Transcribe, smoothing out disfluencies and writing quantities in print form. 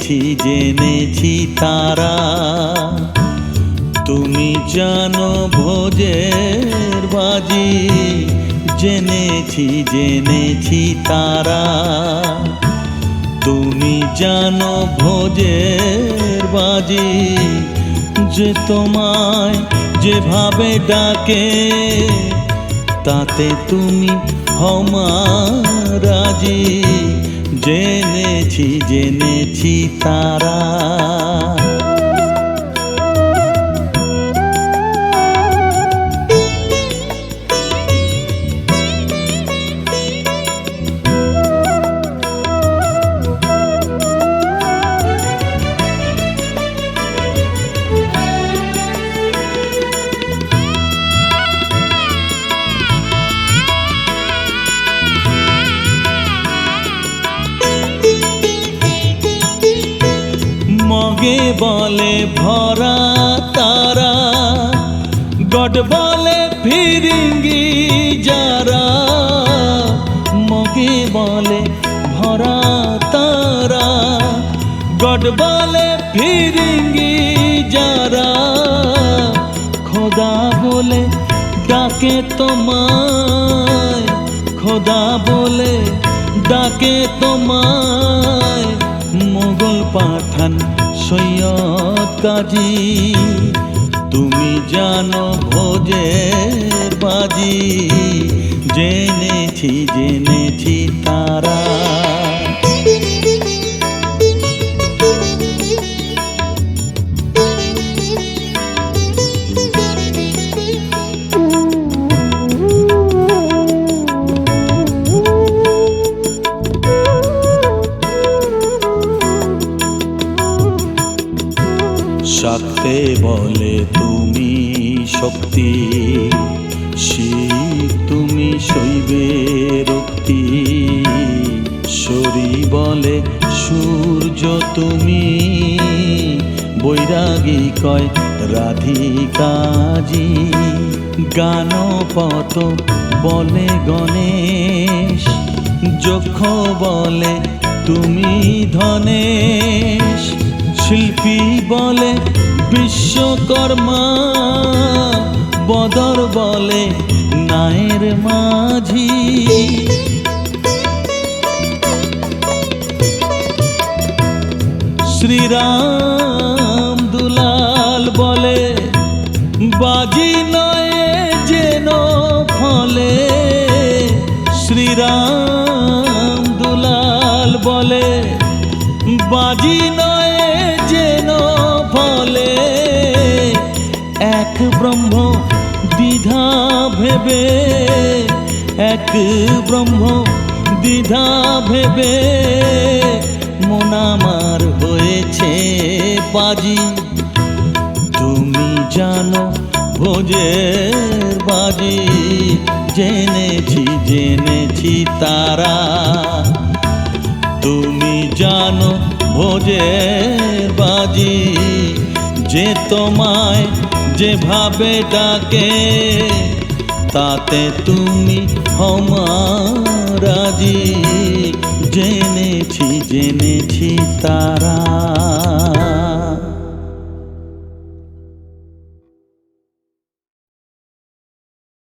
জেনেছি তারা তুমি জানো ভোজের বাজি জেনেছি তারা তুমি জানো ভোজের বাজি যে তোমায় যেভাবে ডাকে তাতে তুমি হও মা রাজি জেনেছি তারা মগে বলে ভরা তারা গড বলে ফিরিঙ্গি যারা মগে বলে ভরা তারা গড বলে ফিরিঙ্গি যারা খোদা বলে ডাকে তোমায় খোদা বলে ডাকে তোমায় মোগল পাঠান সৈয়দ কাজী তুমি জানো ভোজের বাজি জেনেছি তারা শাক্তে বলে তুমি শক্তি শিব তুমি শৈবে রক্তি শরী বলে সূর্য তুমি বৈরাগী কয় রাধিকাজি গানপত বলে গণেশ যক্ষ বলে তুমি ধনেশ শিল্পী বলে বিশ্বকর্মা বদর বলে নায়ের মাঝি শ্রীরাম দুলাল বলে বাজি নয় যেন ফলে শ্রীরাম দুলাল বলে বাজি নয় যেন ফলে এক ব্রহ্ম দ্বিধা ভেবে এক ব্রহ্ম দ্বিধা ভেবে মন আমার হয়েছে বাজি তুমি জানো ভোজের বাজি জেনেছি তারা তুমি জানো ভোজের বাজি যে তোমায় যেভাবে ডাকে তাতে তুমি হও মা রাজি জেনেছি তারা।